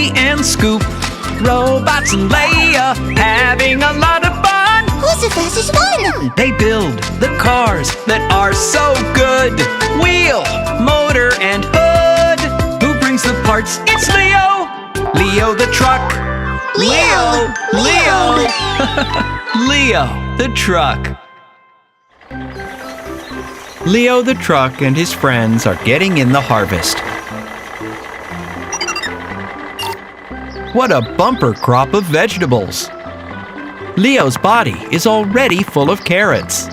Scoopy and Scoop, robots and Leia, having a lot of fun. Who's the fastest one? They build the cars that are so good. Wheel, motor, and hood. Who brings the parts? It's Leo. Leo the Truck. Leo! Leo the Truck. Leo the Truck and his friends are getting in the harvest. What a bumper crop of vegetables! Leo's body is already full of carrots.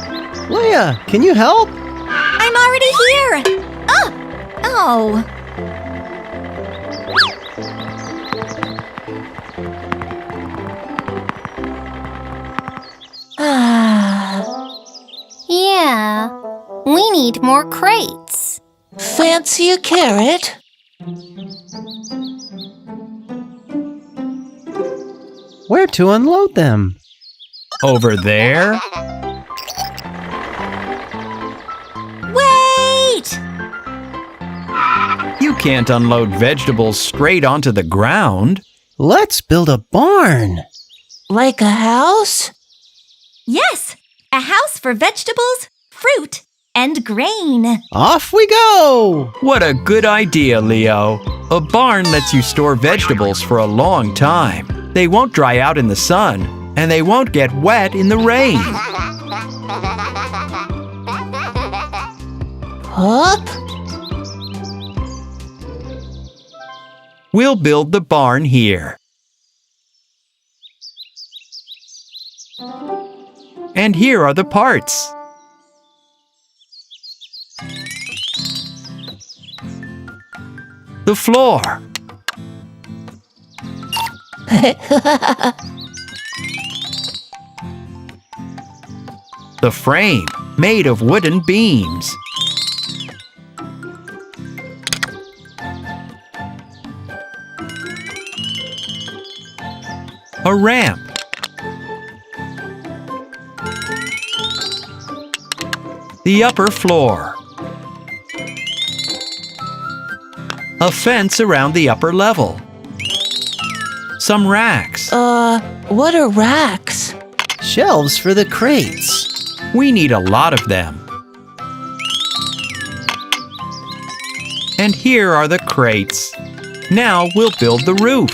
Lea, can you help? I'm already here! Oh! Yeah, we need more crates. Fancy a carrot? Where to unload them? Over there? Wait! You can't unload vegetables straight onto the ground. Let's build a barn. Like a house? Yes, a house for vegetables, fruit, and grain. Off we go! What a good idea, Leo. A barn lets you store vegetables for a long time. They won't dry out in the sun, and they won't get wet in the rain. Up? We'll build the barn here. And here are the parts. The floor. The frame, made of wooden beams. A ramp. The upper floor. A fence around the upper level. Some racks. What are racks? Shelves for the crates. We need a lot of them. And here are the crates. Now we'll build the roof.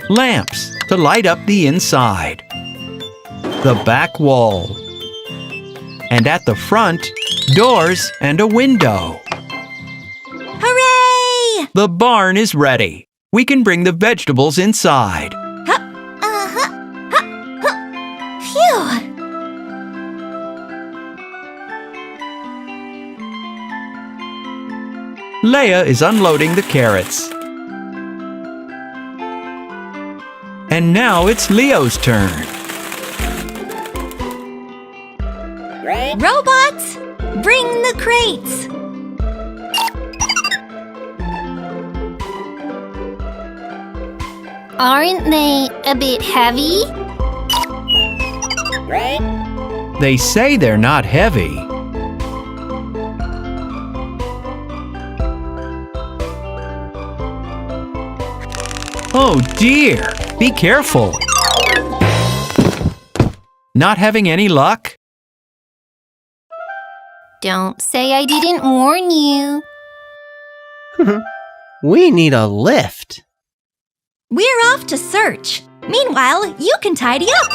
Lamps to light up the inside. The back wall. And at the front, doors and a window. Hooray! The barn is ready. We can bring the vegetables inside. Phew! Lea is unloading the carrots. And now it's Leo's turn. Robots, bring the crates. Aren't they a bit heavy? They say they're not heavy. Oh dear, be careful. Not having any luck? Don't say I didn't warn you. We need a lift. We're off to search. Meanwhile, you can tidy up.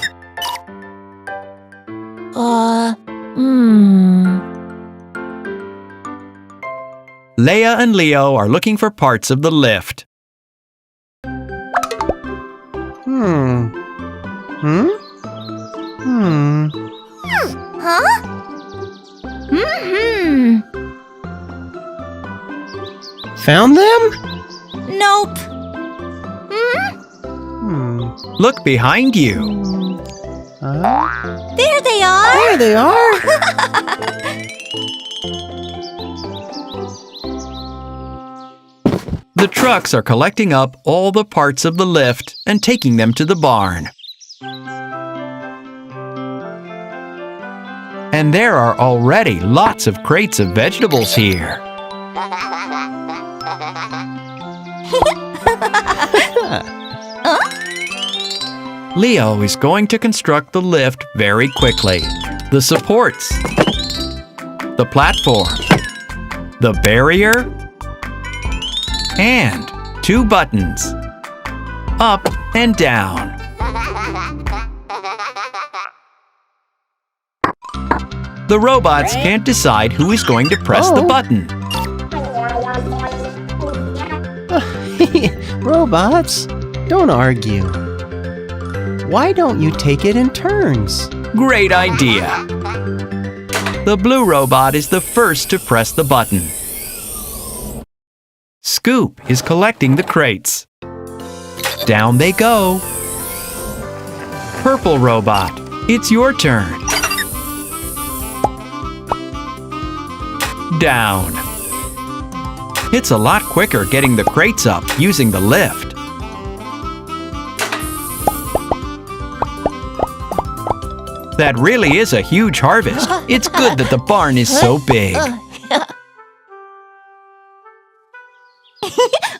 Lea and Leo are looking for parts of the lift. Huh? Found them? Nope. Look behind you. There they are. There they are. The trucks are collecting up all the parts of the lift and taking them to the barn. And there are already lots of crates of vegetables here. Leo is going to construct the lift very quickly. The supports, the platform, the barrier, and 2 buttons, up and down. The robots can't decide who is going to press the button. Robots, don't argue. Why don't you take it in turns? Great idea! The blue robot is the first to press the button. Scoop is collecting the crates. Down they go. Purple robot, it's your turn. Down. It's a lot quicker getting the crates up using the lift. That really is a huge harvest. It's good that the barn is so big.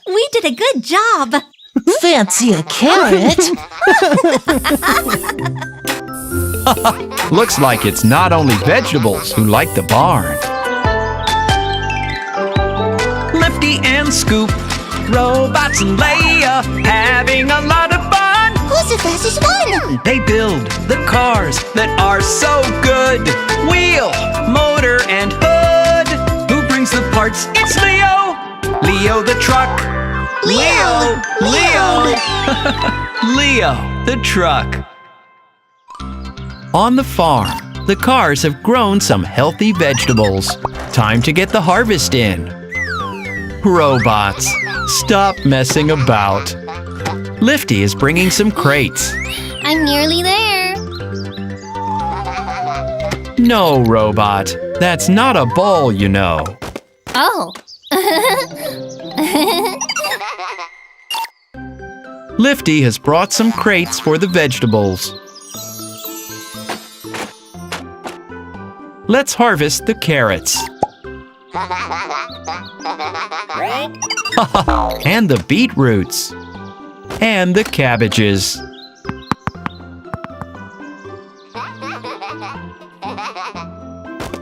We did a good job. Fancy a carrot? Looks like it's not only vegetables who like the barn. Lifty and Scoop, robots and Leia, having a lot of fun. Who's the fastest one? They build the cars that are so good. Wheel, motor, and hood. Who brings the parts? It's Leo. Leo the Truck. Leo. Leo the Truck. On the farm, the cars have grown some healthy vegetables. Time to get the harvest in. Robots, stop messing about. Lifty is bringing some crates. I'm nearly there. No, robot. That's not a ball, you know. Oh. Lifty has brought some crates for the vegetables. Let's harvest the carrots. And the beetroots. And the cabbages.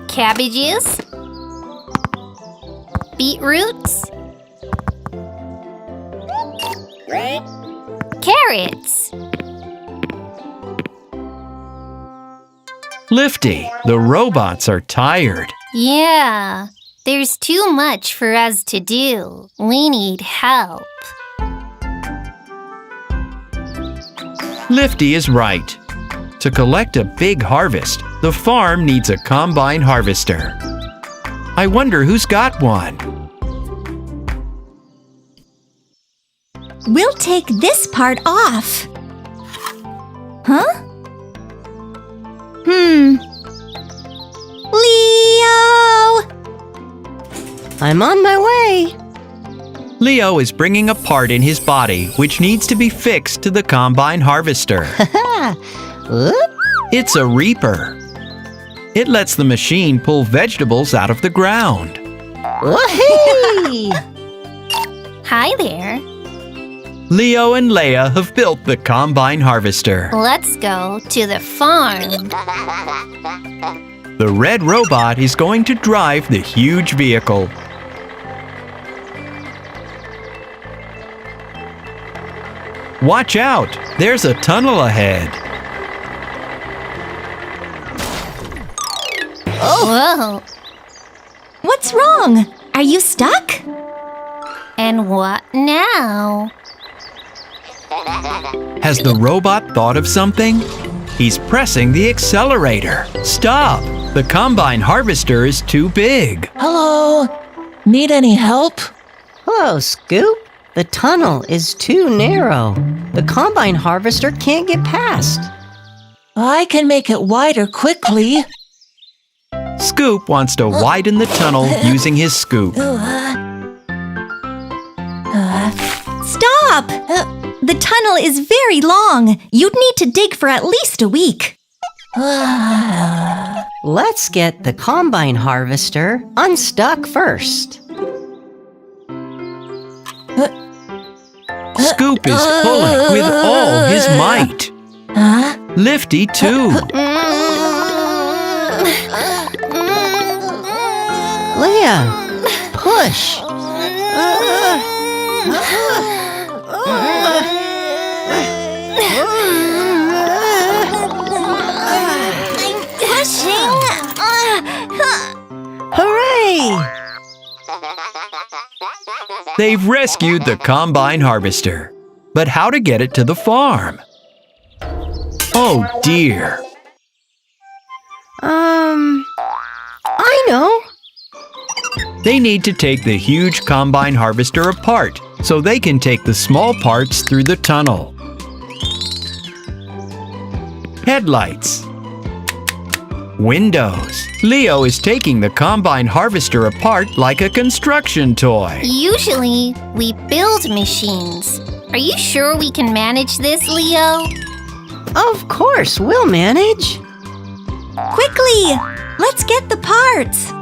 Cabbages. Beetroots. Carrots. Lifty, the robots are tired. Yeah, there's too much for us to do. We need help. Lifty is right. To collect a big harvest, the farm needs a combine harvester. I wonder who's got one. We'll take this part off. Huh? Leo! I'm on my way. Leo is bringing a part in his body which needs to be fixed to the combine harvester. Oop. It's a reaper. It lets the machine pull vegetables out of the ground. Whoopee! Hi there. Leo and Leia have built the combine harvester. Let's go to the farm. The red robot is going to drive the huge vehicle. Watch out! There's a tunnel ahead. Whoa. What's wrong? Are you stuck? And what now? Has the robot thought of something? He's pressing the accelerator. Stop! The combine harvester is too big. Hello? Need any help? Hello, Scoop. The tunnel is too narrow. The combine harvester can't get past. I can make it wider quickly. Scoop wants to widen the tunnel using his scoop. stop! The tunnel is very long. You'd need to dig for at least a week. Let's get the combine harvester unstuck first. Scoop is pulling with all his might. Lifty too. Lea, push. Hooray! They've rescued the combine harvester. But how to get it to the farm? Oh dear. I know. They need to take the huge combine harvester apart so they can take the small parts through the tunnel. Headlights. Windows. Leo is taking the combine harvester apart like a construction toy. Usually, we build machines. Are you sure we can manage this, Leo? Of course, we'll manage. Quickly! Let's get the parts.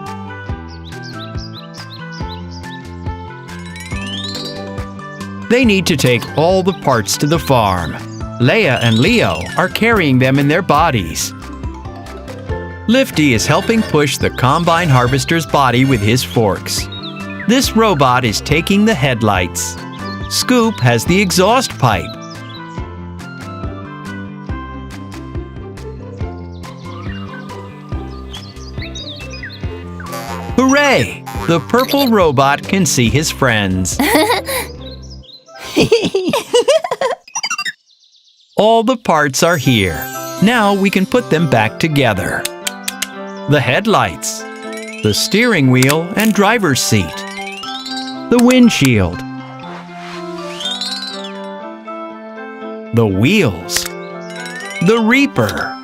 They need to take all the parts to the farm. Lea and Leo are carrying them in their bodies. Lifty is helping push the combine harvester's body with his forks. This robot is taking the headlights. Scoop has the exhaust pipe. Hooray! The purple robot can see his friends. All the parts are here. Now we can put them back together. The headlights, the steering wheel and driver's seat, the windshield, the wheels, the reaper,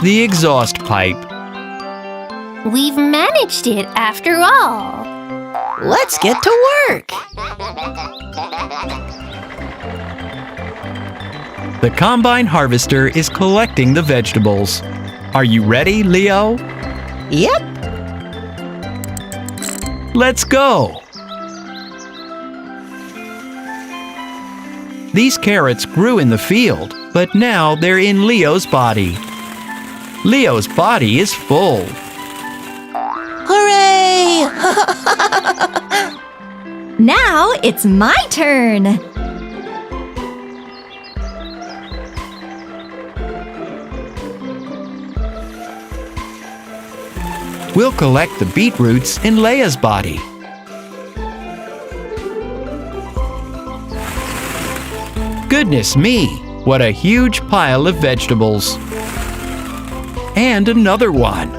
the exhaust pipe. We've managed it after all. Let's get to work. The combine harvester is collecting the vegetables. Are you ready, Leo? Yep. Let's go! These carrots grew in the field, but now they're in Leo's body. Leo's body is full. Hooray! Now it's my turn. We'll collect the beetroots in Lea's body. Goodness me, what a huge pile of vegetables. And another one.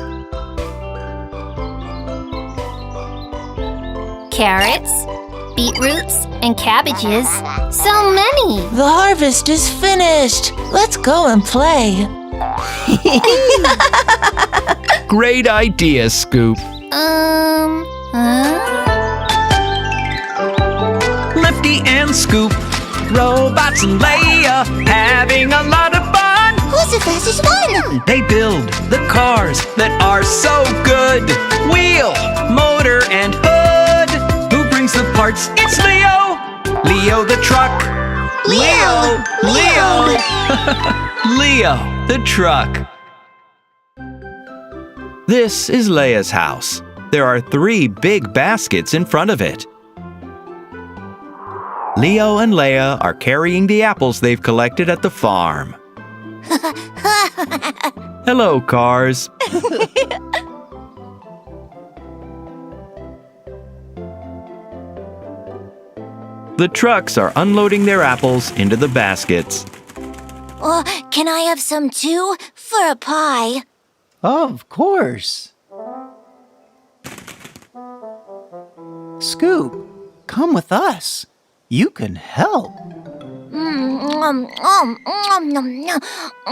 Carrots, beetroots, and cabbages. So many! The harvest is finished. Let's go and play. Great idea, Scoop. Lifty and Scoop, robots and Leia, having a lot of fun. Who's the fastest one? They build the cars that are so good. Wheel, motor, and hood. Who brings the parts? It's Leo. Leo the truck. Leo. Leo the truck. This is Leia's house. There are 3 big baskets in front of it. Leo and Lea are carrying the apples they've collected at the farm. Hello, cars. The trucks are unloading their apples into the baskets. Can I have some too? For a pie. Of course. Scoop, come with us. You can help.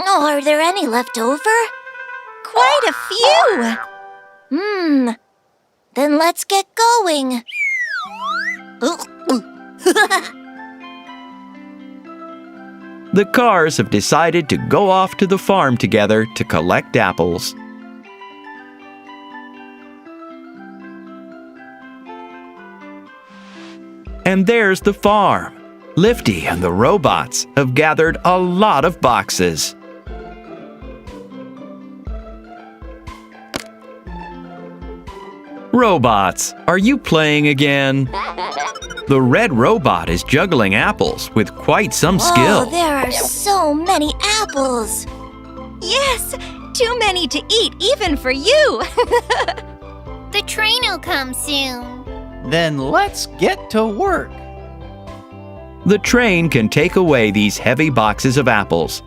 Are there any left over? Quite a few. Then let's get going. The cars have decided to go off to the farm together to collect apples. And there's the farm. Lifty and the robots have gathered a lot of boxes. Robots, are you playing again? The red robot is juggling apples with quite some skill. Oh, there are so many apples. Yes, too many to eat even for you. The train will come soon. Then let's get to work. The train can take away these heavy boxes of apples.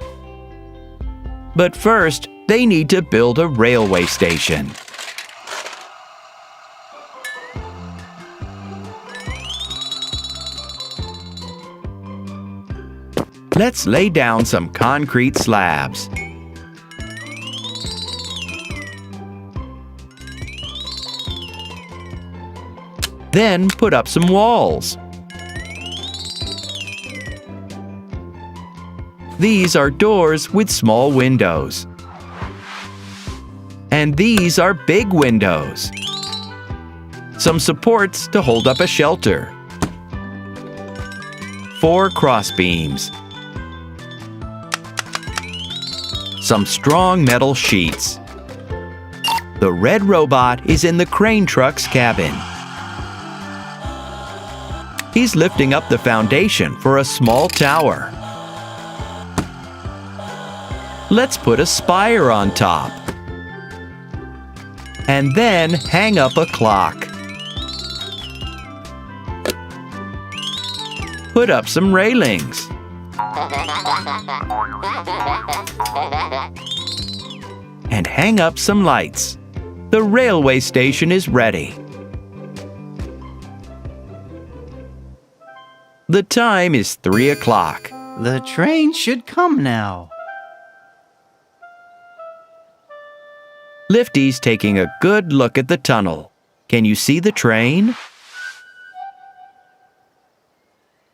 But first, they need to build a railway station. Let's lay down some concrete slabs. Then put up some walls. These are doors with small windows. And these are big windows. Some supports to hold up a shelter. 4 crossbeams. Some strong metal sheets. The red robot is in the crane truck's cabin. He's lifting up the foundation for a small tower. Let's put a spire on top. And then hang up a clock. Put up some railings. And hang up some lights. The railway station is ready. The time is 3 o'clock. The train should come now. Lifty's taking a good look at the tunnel. Can you see the train?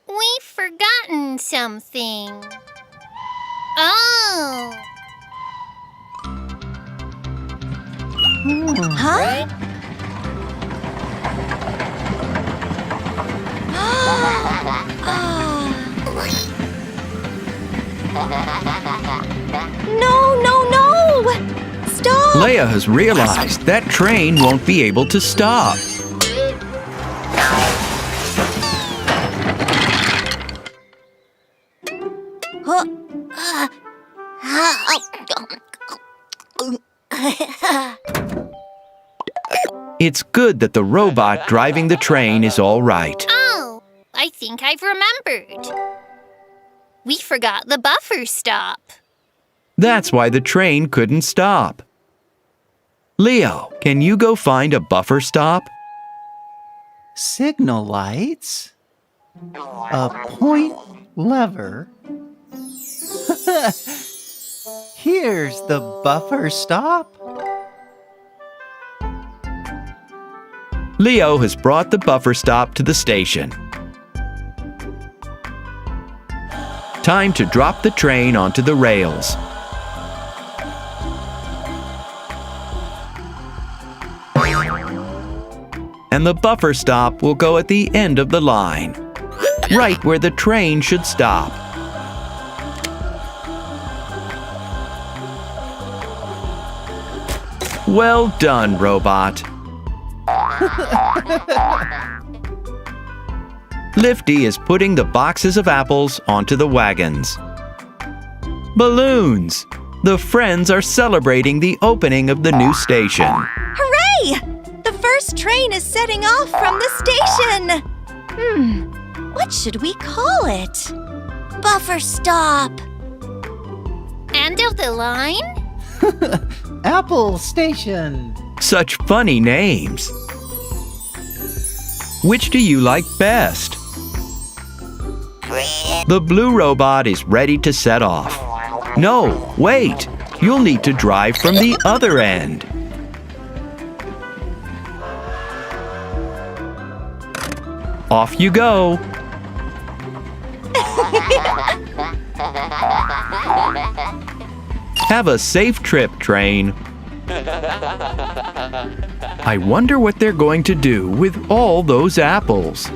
We've forgotten something. Oh! Huh? No, no, no! Stop! Lea has realized that train won't be able to stop. It's good that the robot driving the train is all right. Oh, I think I've remembered. We forgot the buffer stop. That's why the train couldn't stop. Leo, can you go find a buffer stop? Signal lights. A point lever. Here's the buffer stop. Leo has brought the buffer stop to the station. Time to drop the train onto the rails. And the buffer stop will go at the end of the line, right where the train should stop. Well done, robot. Lifty is putting the boxes of apples onto the wagons. Balloons! The friends are celebrating the opening of the new station. Hooray! The first train is setting off from the station. What should we call it? Buffer stop. End of the line? Apple Station. Such funny names. Which do you like best? The blue robot is ready to set off. No, wait! You'll need to drive from the other end. Off you go. Have a safe trip, train. I wonder what they're going to do with all those apples.